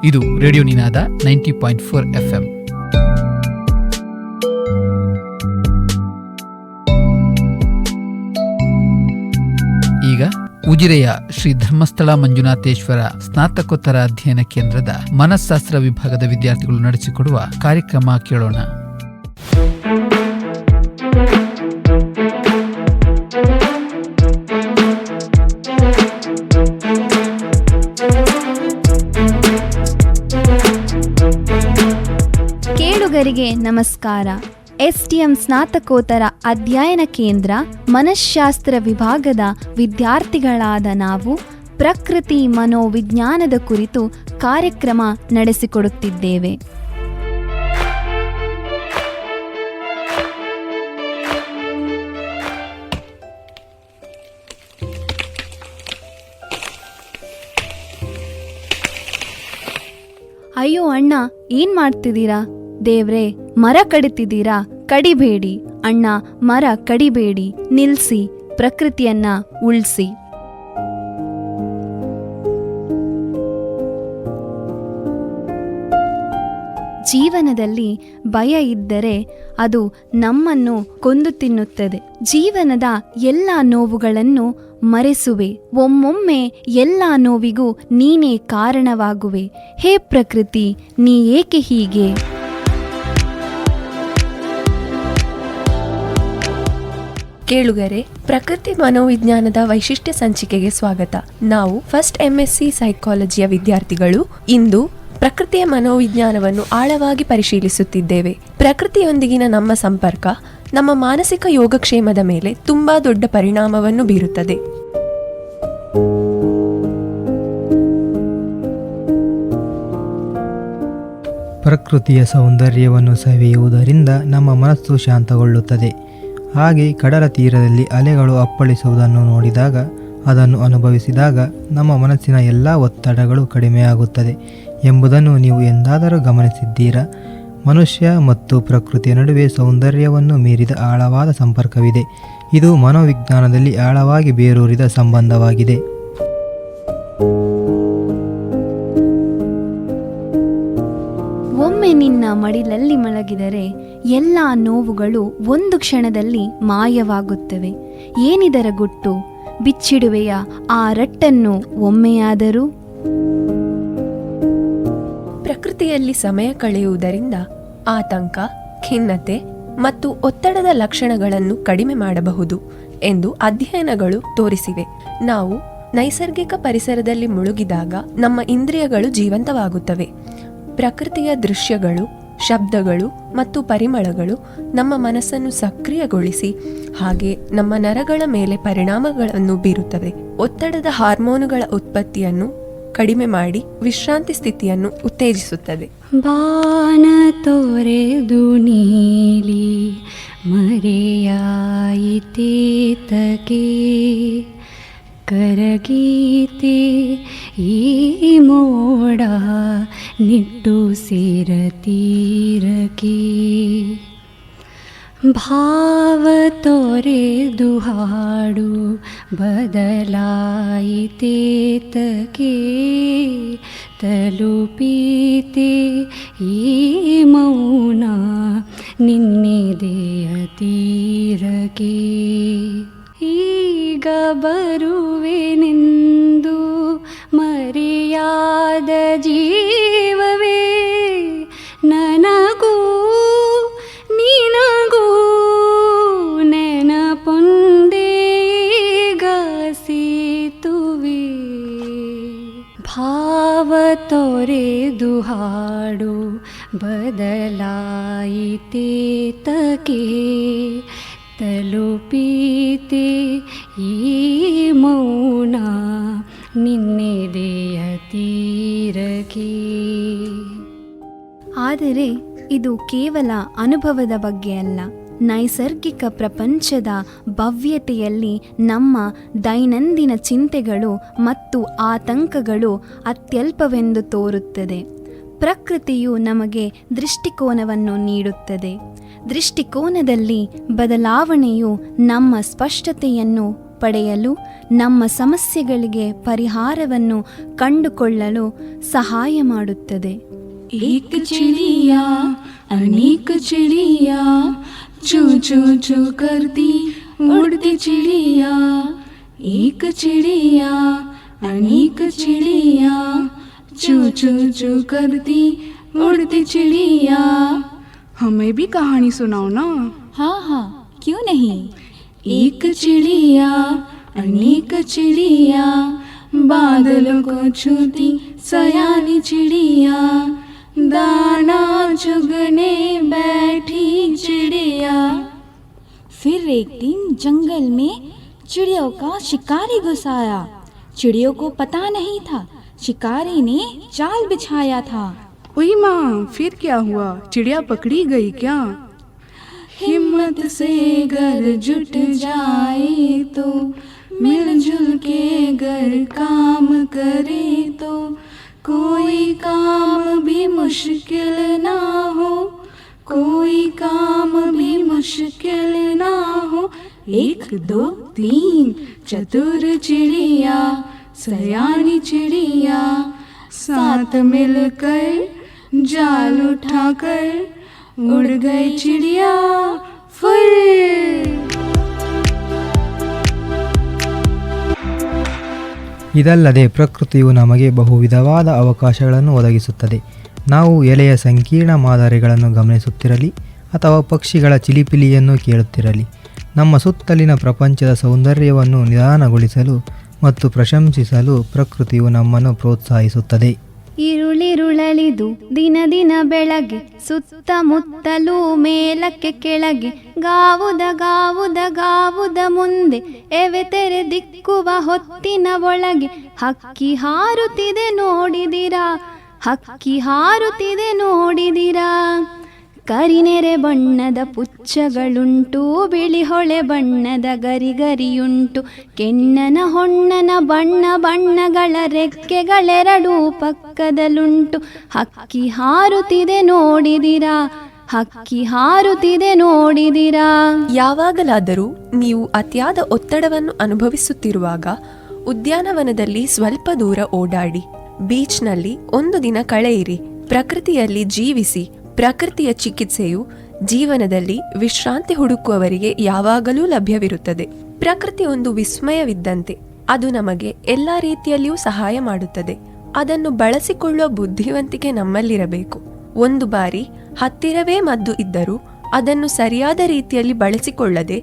ಇದು ರೇಡಿಯೋ ನಿನಾದ 90.4 FM. ಈಗ ಉಜಿರೆಯ ಶ್ರೀ ಧರ್ಮಸ್ಥಳ ಮಂಜುನಾಥೇಶ್ವರ ಸ್ನಾತಕೋತ್ತರ ಅಧ್ಯಯನ ಕೇಂದ್ರದ ಮನಃಶಾಸ್ತ್ರ ವಿಭಾಗದ ವಿದ್ಯಾರ್ಥಿಗಳು ನಡೆಸಿಕೊಡುವ ಕಾರ್ಯಕ್ರಮ ಕೇಳೋಣ. ಕೇಳುಗರಿಗೆ ನಮಸ್ಕಾರ. ಎಸ್ಟಿಎಂ ಸ್ನಾತಕೋತ್ತರ ಅಧ್ಯಯನ ಕೇಂದ್ರ ಮನಃಶಾಸ್ತ್ರ ವಿಭಾಗದ ವಿದ್ಯಾರ್ಥಿಗಳಾದ ನಾವು ಪ್ರಕೃತಿ ಮನೋವಿಜ್ಞಾನದ ಕುರಿತು ಕಾರ್ಯಕ್ರಮ ನಡೆಸಿಕೊಡುತ್ತಿದ್ದೇವೆ. ಅಯ್ಯೋ ಅಣ್ಣ, ಏನ್ ಮಾಡ್ತಿದ್ದೀರಾ? ದೇವ್ರೇ, ಮರ ಕಡಿತಿದ್ದೀರಾ? ಕಡಿಬೇಡಿ ಅಣ್ಣ, ಮರ ಕಡಿಬೇಡಿ, ನಿಲ್ಸಿ, ಪ್ರಕೃತಿಯನ್ನ ಉಳಿಸಿ. ಜೀವನದಲ್ಲಿ ಭಯ ಇದ್ದರೆ ಅದು ನಮ್ಮನ್ನು ಕೊಂದು ತಿನ್ನುತ್ತದೆ. ಜೀವನದ ಎಲ್ಲ ನೋವುಗಳನ್ನು ಮರೆಸುವೆ, ಒಮ್ಮೊಮ್ಮೆ ಎಲ್ಲ ನೋವಿಗೂ ನೀನೇ ಕಾರಣವಾಗುವೆ. ಹೇ ಪ್ರಕೃತಿ, ನೀ ಏಕೆ ಹೀಗೆ? ಕೇಳುಗರೆ, ಪ್ರಕೃತಿ ಮನೋವಿಜ್ಞಾನದ ವೈಶಿಷ್ಟ್ಯ ಸಂಚಿಕೆಗೆ ಸ್ವಾಗತ. ನಾವು ಫಸ್ಟ್ MSc ಸೈಕಾಲಜಿಯ ವಿದ್ಯಾರ್ಥಿಗಳು ಇಂದು ಪ್ರಕೃತಿಯ ಮನೋವಿಜ್ಞಾನವನ್ನು ಆಳವಾಗಿ ಪರಿಶೀಲಿಸುತ್ತಿದ್ದೇವೆ. ಪ್ರಕೃತಿಯೊಂದಿಗಿನ ನಮ್ಮ ಸಂಪರ್ಕ ನಮ್ಮ ಮಾನಸಿಕ ಯೋಗಕ್ಷೇಮದ ಮೇಲೆ ತುಂಬಾ ದೊಡ್ಡ ಪರಿಣಾಮವನ್ನು ಬೀರುತ್ತದೆ. ಪ್ರಕೃತಿಯ ಸೌಂದರ್ಯವನ್ನು ಸವಿಯುವುದರಿಂದ ನಮ್ಮ ಮನಸ್ಸು ಶಾಂತಗೊಳ್ಳುತ್ತದೆ. ಹಾಗೆ ಕಡಲ ತೀರದಲ್ಲಿ ಅಲೆಗಳು ಅಪ್ಪಳಿಸುವುದನ್ನು ನೋಡಿದಾಗ, ಅದನ್ನು ಅನುಭವಿಸಿದಾಗ ನಮ್ಮ ಮನಸ್ಸಿನ ಎಲ್ಲ ಒತ್ತಡಗಳು ಕಡಿಮೆಯಾಗುತ್ತದೆ ಎಂಬುದನ್ನು ನೀವು ಎಂದಾದರೂ ಗಮನಿಸಿದ್ದೀರಾ? ಮನುಷ್ಯ ಮತ್ತು ಪ್ರಕೃತಿಯ ನಡುವೆ ಸೌಂದರ್ಯವನ್ನು ಮೀರಿದ ಆಳವಾದ ಸಂಪರ್ಕವಿದೆ. ಇದು ಮನೋವಿಜ್ಞಾನದಲ್ಲಿ ಆಳವಾಗಿ ಬೇರೂರಿದ ಸಂಬಂಧವಾಗಿದೆ. ಒಮ್ಮೆ ನಿನ್ನ ಮಡಿಲಲ್ಲಿ ಮಲಗಿದರೆ ಎಲ್ಲ ನೋವುಗಳು ಒಂದು ಕ್ಷಣದಲ್ಲಿ ಮಾಯವಾಗುತ್ತವೆ. ಏನಿದರ ಗುಟ್ಟು? ಬಿಚ್ಚಿಡುವೆಯ ಆ ರಟ್ಟನ್ನು ಒಮ್ಮೆಯಾದರೂ? ಪ್ರಕೃತಿಯಲ್ಲಿ ಸಮಯ ಕಳೆಯುವುದರಿಂದ ಆತಂಕ, ಖಿನ್ನತೆ ಮತ್ತು ಒತ್ತಡದ ಲಕ್ಷಣಗಳನ್ನು ಕಡಿಮೆ ಮಾಡಬಹುದು ಎಂದು ಅಧ್ಯಯನಗಳು ತೋರಿಸಿವೆ. ನಾವು ನೈಸರ್ಗಿಕ ಪರಿಸರದಲ್ಲಿ ಮುಳುಗಿದಾಗ ನಮ್ಮ ಇಂದ್ರಿಯಗಳು ಜೀವಂತವಾಗುತ್ತವೆ. ಪ್ರಕೃತಿಯ ದೃಶ್ಯಗಳು, ಶಬ್ದಗಳು ಮತ್ತು ಪರಿಮಳಗಳು ನಮ್ಮ ಮನಸ್ಸನ್ನು ಸಕ್ರಿಯಗೊಳಿಸಿ ಹಾಗೆ ನಮ್ಮ ನರಗಳ ಮೇಲೆ ಪರಿಣಾಮಗಳನ್ನು ಬೀರುತ್ತವೆ. ಒತ್ತಡದ ಹಾರ್ಮೋನುಗಳ ಉತ್ಪತ್ತಿಯನ್ನು ಕಡಿಮೆ ಮಾಡಿ ವಿಶ್ರಾಂತಿ ಸ್ಥಿತಿಯನ್ನು ಉತ್ತೇಜಿಸುತ್ತದೆ. ಬಾನ ತೋರೆದು ನೀಲಿ ಮರೆಯಾಯಿತೇತಗೆ ಕರಗೀತೆ ಈ ಮೋಡ ನಿಟ್ಟುಸಿರ ತೀರಕ್ಕೆ ಭಾವ ತೊರೆದು ಹಾಡು ಬದಲಾಯಿತೇತಗೆ ತಲುಪೀತೆ ಈ ಮೌನ ನಿನ್ನೆದೆಯ ತೀರಕ್ಕೆ. ಈಗ ಬರುವೆನೆಂದು ಮರೆಯಾದ ಜೀವವೇ ನನಗೂ ನಿನಗೂ ನೆನಪೊಂದೇಗ ಸೇತುವೆ. ಭಾವ ತೊರೆದು ಹಾಡು ಬದಲಾಯಿತೇತಗೆ ತಲುಪೀತೆ ಈ ಮೌನ ನಿನ್ನೆದೆಯ ತೀರಕ್ಕೆ. ಆದರೆ ಇದು ಕೇವಲ ಅನುಭವದ ಬಗ್ಗೆ ಅಲ್ಲ. ನೈಸರ್ಗಿಕ ಪ್ರಪಂಚದ ಭವ್ಯತೆಯಲ್ಲಿ ನಮ್ಮ ದೈನಂದಿನ ಚಿಂತೆಗಳು ಮತ್ತು ಆತಂಕಗಳು ಅತ್ಯಲ್ಪವೆಂದು ತೋರುತ್ತದೆ. ಪ್ರಕೃತಿಯು ನಮಗೆ ದೃಷ್ಟಿಕೋನವನ್ನು ನೀಡುತ್ತದೆ. ದೃಷ್ಟಿಕೋನದಲ್ಲಿ ಬದಲಾವಣೆಯು ನಮ್ಮ ಸ್ಪಷ್ಟತೆಯನ್ನು ಪಡೆಯಲು, ನಮ್ಮ ಸಮಸ್ಯೆಗಳಿಗೆ ಪರಿಹಾರವನ್ನು ಕಂಡುಕೊಳ್ಳಲು ಸಹಾಯ ಮಾಡುತ್ತದೆ. एक चिड़िया अनेक चिड़िया, चू चू चू करती उड़ती चिड़िया. एक चिड़िया अनेक चिड़िया, चू चू चू करती उड़ती चिड़िया. हमें भी कहानी सुनाओ ना. हाँ हाँ, क्यों नहीं. एक चिड़िया अनेक चिड़िया, बादलों को छूती सयानी चिड़िया. दाना चुगने बैठी चिड़िया. फिर एक दिन जंगल में चिड़ियों का शिकारी घुस आया. चिड़ियों को पता नहीं था शिकारी ने जाल बिछाया था. ओई माँ, फिर क्या हुआ? चिड़िया पकड़ी गई क्या? हिम्मत से घर जुट जाए तो, मिलजुल के घर काम करे तो, कोई काम भी मुश्किल ना हो, कोई काम भी मुश्किल ना हो. एक दो तीन चतुर चिड़िया, सयानी चिड़िया, साथ मिलकर जाल उठाकर उड़ गई चिड़िया फुर. ಇದಲ್ಲದೆ ಪ್ರಕೃತಿಯು ನಮಗೆ ಬಹುವಿಧವಾದ ಅವಕಾಶಗಳನ್ನು ಒದಗಿಸುತ್ತದೆ. ನಾವು ಎಲೆಯ ಸಂಕೀರ್ಣ ಮಾದರಿಗಳನ್ನು ಗಮನಿಸುತ್ತಿರಲಿ ಅಥವಾ ಪಕ್ಷಿಗಳ ಚಿಲಿಪಿಲಿಯನ್ನು ಕೇಳುತ್ತಿರಲಿ, ನಮ್ಮ ಸುತ್ತಲಿನ ಪ್ರಪಂಚದ ಸೌಂದರ್ಯವನ್ನು ನಿಧಾನಗೊಳಿಸಲು ಮತ್ತು ಪ್ರಶಂಸಿಸಲು ಪ್ರಕೃತಿಯು ನಮ್ಮನ್ನು ಪ್ರೋತ್ಸಾಹಿಸುತ್ತದೆ. ಇರುಳಿರುಳಲಿದು ದಿನ ದಿನ ಬೆಳಗ್ಗೆ, ಸುತ್ತಮುತ್ತಲೂ ಮೇಲಕ್ಕೆ ಕೆಳಗೆ, ಗಾವುದ ಗಾವುದ ಗಾವುದ ಮುಂದೆ, ಎವೆ ತೆರೆ ದಿಕ್ಕುವ ಹೊತ್ತಿನ ಒಳಗೆ, ಹಕ್ಕಿ ಹಾರುತ್ತಿದೆ ನೋಡಿದಿರಾ, ಹಕ್ಕಿ ಹಾರುತ್ತಿದೆ ನೋಡಿದಿರಾ. ಕರಿನೆರೆ ಬಣ್ಣದ ಪುಚ್ಚಗಳುಂಟು, ಬಿಳಿ ಹೊಳೆ ಬಣ್ಣದ ಗರಿಗರಿಯುಂಟು, ಕೆಣ್ಣನ ಹೊಣ್ಣನ ಬಣ್ಣ ಬಣ್ಣಗಳ ರೆಕ್ಕೆಗಳೆರಡೂ ಪಕ್ಕದಲ್ಲುಂಟು. ಹಕ್ಕಿ ಹಾರುತ್ತಿದೆ ನೋಡಿದಿರಾ, ಹಕ್ಕಿ ಹಾರುತ್ತಿದೆ ನೋಡಿದಿರಾ. ಯಾವಾಗಲಾದರೂ ನೀವು ಅತಿಯಾದ ಒತ್ತಡವನ್ನು ಅನುಭವಿಸುತ್ತಿರುವಾಗ ಉದ್ಯಾನವನದಲ್ಲಿ ಸ್ವಲ್ಪ ದೂರ ಓಡಾಡಿ, ಬೀಚ್ನಲ್ಲಿ ಒಂದು ದಿನ ಕಳೆಯಿರಿ, ಪ್ರಕೃತಿಯಲ್ಲಿ ಜೀವಿಸಿ. ಪ್ರಕೃತಿಯ ಚಿಕಿತ್ಸೆಯು ಜೀವನದಲ್ಲಿ ವಿಶ್ರಾಂತಿ ಹುಡುಕುವವರಿಗೆ ಯಾವಾಗಲೂ ಲಭ್ಯವಿರುತ್ತದೆ. ಪ್ರಕೃತಿ ಒಂದು ವಿಸ್ಮಯವಿದ್ದಂತೆ, ಅದು ನಮಗೆ ಎಲ್ಲ ರೀತಿಯಲ್ಲಿಯೂ ಸಹಾಯ ಮಾಡುತ್ತದೆ. ಅದನ್ನು ಬಳಸಿಕೊಳ್ಳುವ ಬುದ್ಧಿವಂತಿಕೆ ನಮ್ಮಲ್ಲಿರಬೇಕು. ಒಂದು ಬಾರಿ ಹತ್ತಿರವೇ ಮದ್ದು ಇದ್ದರೂ ಅದನ್ನು ಸರಿಯಾದ ರೀತಿಯಲ್ಲಿ ಬಳಸಿಕೊಳ್ಳದೆ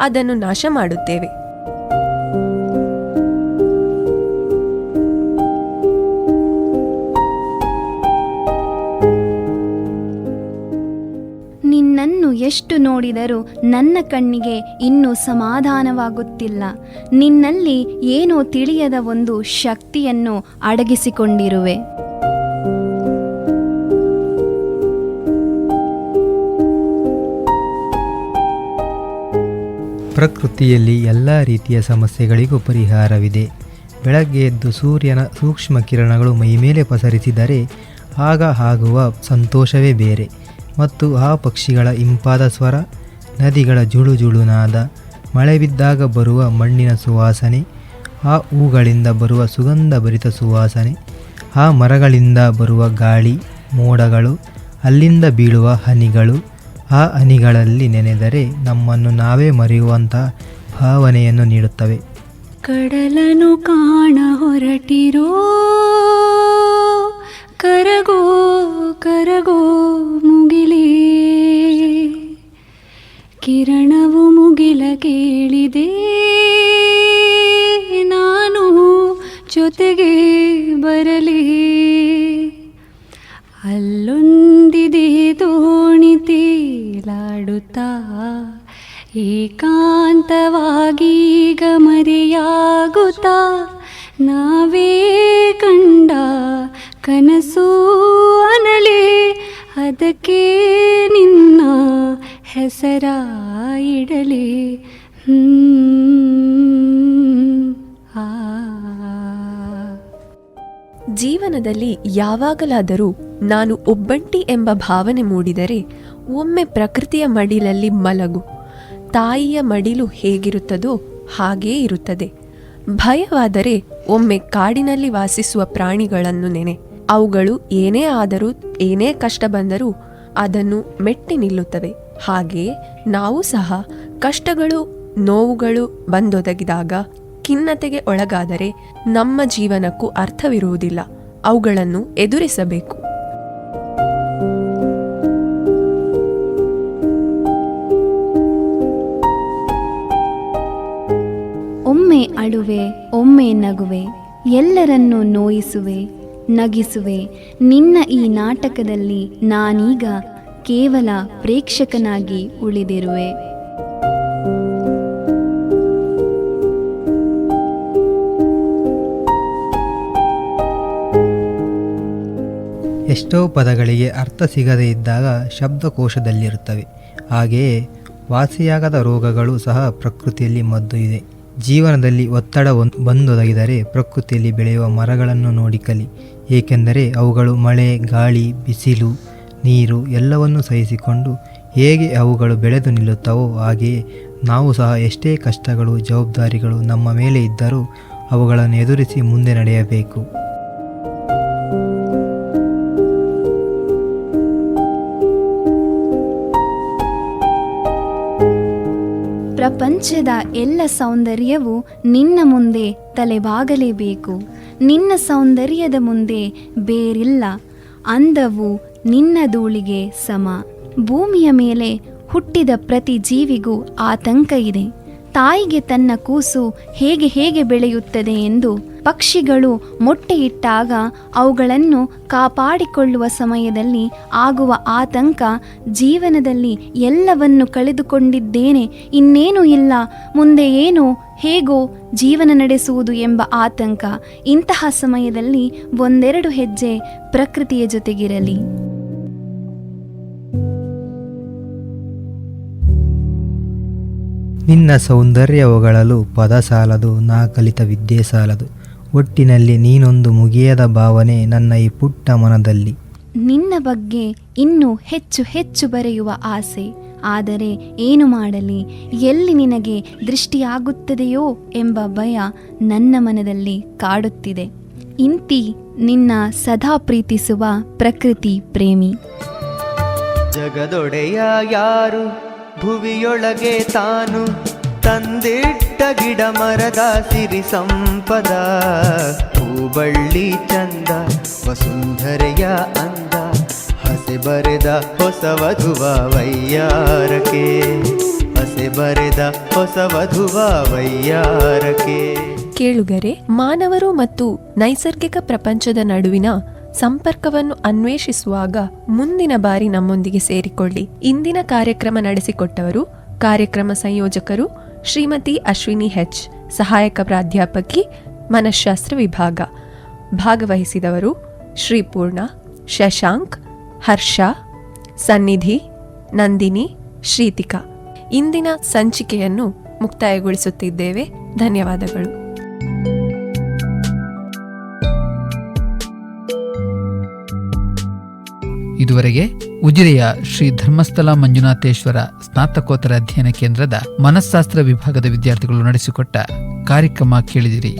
ಅದನ್ನು ನಾಶ ಮಾಡುತ್ತೇವೆ. ನಿನ್ನನ್ನು ಎಷ್ಟು ನೋಡಿದರೂ ನನ್ನ ಕಣ್ಣಿಗೆ ಇನ್ನೂ ಸಮಾಧಾನವಾಗುತ್ತಿಲ್ಲ. ನಿನ್ನಲ್ಲಿ ಏನೋ ತಿಳಿಯದ ಒಂದು ಶಕ್ತಿಯನ್ನು ಅಡಗಿಸಿಕೊಂಡಿರುವೆ. ಪ್ರಕೃತಿಯಲ್ಲಿ ಎಲ್ಲ ರೀತಿಯ ಸಮಸ್ಯೆಗಳಿಗೂ ಪರಿಹಾರವಿದೆ. ಬೆಳಗ್ಗೆ ಎದ್ದು ಸೂರ್ಯನ ಸೂಕ್ಷ್ಮ ಕಿರಣಗಳು ಮೈಮೇಲೆ ಪಸರಿಸಿದರೆ ಆಗ ಆಗುವ ಸಂತೋಷವೇ ಬೇರೆ. ಮತ್ತು ಆ ಪಕ್ಷಿಗಳ ಇಂಪಾದ ಸ್ವರ, ನದಿಗಳ ಜುಳು ಜುಳುನಾದ, ಮಳೆ ಬಿದ್ದಾಗ ಬರುವ ಮಣ್ಣಿನ ಸುವಾಸನೆ, ಆ ಹೂಗಳಿಂದ ಬರುವ ಸುಗಂಧಭರಿತ ಸುವಾಸನೆ, ಆ ಮರಗಳಿಂದ ಬರುವ ಗಾಳಿ, ಮೋಡಗಳು, ಅಲ್ಲಿಂದ ಬೀಳುವ ಹನಿಗಳು, ಆ ಹನಿಗಳಲ್ಲಿ ನೆನೆದರೆ ನಮ್ಮನ್ನು ನಾವೇ ಮರೆಯುವಂತಹ ಭಾವನೆಯನ್ನು ನೀಡುತ್ತವೆ. ಕಡಲನು ಕಾಣ ಹೊರಟಿರೋ, ಕರಗೋ ಕರಗೋ ಮುಗಿಲೇ, ಕಿರಣವು ಮುಗಿಲ ಕೇಳಿದೆ, ನಾನು ಜೊತೆಗೆ ಬರಲಿ. ಅಲ್ಲೊಂದಿದೆ ದೋಣಿ ತೇಲಾಡುತ್ತಾ, ಏಕಾಂತವಾಗೀಗ ಮರೆಯಾಗುತ್ತಾ, ನಾವೇ ಕಂಡ ಕನಸು ಅನಲೆ, ಅದಕ್ಕೆ ನಿನ್ನ ಹೆಸರ ಇಡಲಿ. ಜೀವನದಲ್ಲಿ ಯಾವಾಗಲಾದರೂ ನಾನು ಒಬ್ಬಂಟಿ ಎಂಬ ಭಾವನೆ ಮೂಡಿದರೆ ಒಮ್ಮೆ ಪ್ರಕೃತಿಯ ಮಡಿಲಲ್ಲಿ ಮಲಗು. ತಾಯಿಯ ಮಡಿಲು ಹೇಗಿರುತ್ತದೋ ಹಾಗೇ ಇರುತ್ತದೆ. ಭಯವಾದರೆ ಒಮ್ಮೆ ಕಾಡಿನಲ್ಲಿ ವಾಸಿಸುವ ಪ್ರಾಣಿಗಳನ್ನು ನೆನೆ. ಅವುಗಳು ಏನೇ ಆದರೂ, ಏನೇ ಕಷ್ಟ ಬಂದರೂ ಅದನ್ನು ಮೆಟ್ಟಿ ನಿಲ್ಲುತ್ತವೆ. ಹಾಗೆಯೇ ನಾವು ಸಹ ಕಷ್ಟಗಳು, ನೋವುಗಳು ಬಂದೊದಗಿದಾಗ ಖಿನ್ನತೆಗೆ ಒಳಗಾದರೆ ನಮ್ಮ ಜೀವನಕ್ಕೂ ಅರ್ಥವಿರುವುದಿಲ್ಲ. ಅವುಗಳನ್ನು ಎದುರಿಸಬೇಕು. ಒಮ್ಮೆ ಅಳುವೆ, ಒಮ್ಮೆ ನಗುವೆ, ಎಲ್ಲರನ್ನೂ ನೋಯಿಸುವೆ, ನಗಿಸುವೆ. ನಿನ್ನ ಈ ನಾಟಕದಲ್ಲಿ ನಾನೀಗ ಕೇವಲ ಪ್ರೇಕ್ಷಕನಾಗಿ ಉಳಿದಿರುವೆ. ಎಷ್ಟೋ ಪದಗಳಿಗೆ ಅರ್ಥ ಸಿಗದೇ ಇದ್ದಾಗ ಶಬ್ದಕೋಶದಲ್ಲಿರುತ್ತವೆ. ಹಾಗೆಯೇ ವಾಸಿಯಾಗದ ರೋಗಗಳು ಸಹ ಪ್ರಕೃತಿಯಲ್ಲಿ ಮದ್ದು ಇದೆ. ಜೀವನದಲ್ಲಿ ಒತ್ತಡ ಬಂದೊದಗಿದರೆ ಪ್ರಕೃತಿಯಲ್ಲಿ ಬೆಳೆಯುವ ಮರಗಳನ್ನು ನೋಡಿ ಕಲಿ. ಏಕೆಂದರೆ ಅವುಗಳು ಮಳೆ, ಗಾಳಿ, ಬಿಸಿಲು, ನೀರು ಎಲ್ಲವನ್ನೂ ಸಹಿಸಿಕೊಂಡು ಹೇಗೆ ಅವುಗಳು ಬೆಳೆದು ನಿಲ್ಲುತ್ತವೋ ಹಾಗೆಯೇ ನಾವು ಸಹ ಎಷ್ಟೇ ಕಷ್ಟಗಳು, ಜವಾಬ್ದಾರಿಗಳು ನಮ್ಮ ಮೇಲೆ ಇದ್ದರೂ ಅವುಗಳನ್ನು ಎದುರಿಸಿ ಮುಂದೆ ನಡೆಯಬೇಕು. ಪ್ರಪಂಚದ ಎಲ್ಲ ಸೌಂದರ್ಯವು ನಿನ್ನ ಮುಂದೆ ತಲೆಬಾಗಲೇಬೇಕು. ನಿನ್ನ ಸೌಂದರ್ಯದ ಮುಂದೆ ಬೇರಿಲ್ಲ. ಅಂದವು ನಿನ್ನ ಧೂಳಿಗೆ ಸಮ. ಭೂಮಿಯ ಮೇಲೆ ಹುಟ್ಟಿದ ಪ್ರತಿ ಜೀವಿಗೂ ಆತಂಕ ಇದೆ. ತಾಯಿಗೆ ತನ್ನ ಕೂಸು ಹೇಗೆ ಹೇಗೆ ಬೆಳೆಯುತ್ತದೆ ಎಂದು ಪಕ್ಷಿಗಳು ಮೊಟ್ಟೆ ಇಟ್ಟಾಗ ಅವುಗಳನ್ನು ಕಾಪಾಡಿಕೊಳ್ಳುವ ಸಮಯದಲ್ಲಿ ಆಗುವ ಆತಂಕ, ಜೀವನದಲ್ಲಿ ಎಲ್ಲವನ್ನು ಕಳೆದುಕೊಂಡಿದ್ದೇನೆ, ಇನ್ನೇನು ಇಲ್ಲ, ಮುಂದೆ ಏನು ಹೇಗೋ ಜೀವನ ನಡೆಸುವುದು ಎಂಬ ಆತಂಕ. ಇಂತಹ ಸಮಯದಲ್ಲಿ ಒಂದೆರಡು ಹೆಜ್ಜೆ ಪ್ರಕೃತಿಯ ಜೊತೆಗಿರಲಿ. ನಿನ್ನ ಸೌಂದರ್ಯ ಹೊಗಳಲು ಪದ ಸಾಲದು, ನಾ ಕಲಿತ ವಿದ್ಯೆ ಸಾಲದು. ಒಟ್ಟಿನಲ್ಲಿ ನೀನೊಂದು ಮುಗಿಯದ ಭಾವನೆ ನನ್ನ ಈ ಪುಟ್ಟ ಮನದಲ್ಲಿ. ನಿನ್ನ ಬಗ್ಗೆ ಇನ್ನೂ ಹೆಚ್ಚು ಹೆಚ್ಚು ಬರೆಯುವ ಆಸೆ. ಆದರೆ ಏನು ಮಾಡಲಿ, ಎಲ್ಲಿ ನಿನಗೆ ದೃಷ್ಟಿಯಾಗುತ್ತದೆಯೋ ಎಂಬ ಭಯ ನನ್ನ ಮನದಲ್ಲಿ ಕಾಡುತ್ತಿದೆ. ಇಂತಿ ನಿನ್ನ ಸದಾ ಪ್ರೀತಿಸುವ ಪ್ರಕೃತಿ ಪ್ರೇಮಿ. ಜಗದೊಡೆಯ ಯಾರು, ಭುವಿಯೊಳಗೆ ತಾನು ತಂದಿಟ್ಟ ಗಿಡ ಮರದ ಸಿರಿ ಸಂಪದ. ಹೂಬಳ್ಳಿ ಚಂದ, ವಸುಂಧರೆಯ ಅಂದ, ಹಸೆ ಬರೆದ ಹೊಸ ವಧುವ ವೈಯಾರಕೆ, ಹಸೆ ಬರೆದ ಹೊಸ ವಧುವ ವೈಯಾರಕೆ. ಕೇಳುಗರೆ, ಮಾನವರು ಮತ್ತು ನೈಸರ್ಗಿಕ ಪ್ರಪಂಚದ ನಡುವಿನ ಸಂಪರ್ಕವನ್ನು ಅನ್ವೇಷಿಸುವಾಗ ಮುಂದಿನ ಬಾರಿ ನಮ್ಮೊಂದಿಗೆ ಸೇರಿಕೊಳ್ಳಿ. ಇಂದಿನ ಕಾರ್ಯಕ್ರಮ ನಡೆಸಿಕೊಟ್ಟವರು ಕಾರ್ಯಕ್ರಮ ಸಂಯೋಜಕರು ಶ್ರೀಮತಿ ಅಶ್ವಿನಿ ಹೆಚ್, ಸಹಾಯಕ ಪ್ರಾಧ್ಯಾಪಕಿ, ಮನಃಶಾಸ್ತ್ರ ವಿಭಾಗ. ಭಾಗವಹಿಸಿದವರು ಶ್ರೀಪೂರ್ಣ, ಶಶಾಂಕ್, ಹರ್ಷ, ಸನ್ನಿಧಿ, ನಂದಿನಿ, ಶ್ರೀತಿಕಾ. ಇಂದಿನ ಸಂಚಿಕೆಯನ್ನು ಮುಕ್ತಾಯಗೊಳಿಸುತ್ತಿದ್ದೇವೆ. ಧನ್ಯವಾದಗಳು. ಇದುವರೆಗೆ ಉಜಿರೆಯ ಶ್ರೀ ಧರ್ಮಸ್ಥಳ ಮಂಜುನಾಥೇಶ್ವರ ಸ್ನಾತಕೋತ್ತರ ಅಧ್ಯಯನ ಕೇಂದ್ರದ ಮನಃಶಾಸ್ತ್ರ ವಿಭಾಗದ ವಿದ್ಯಾರ್ಥಿಗಳು ನಡೆಸಿಕೊಟ್ಟ ಕಾರ್ಯಕ್ರಮ ಕೇಳಿದಿರಿ.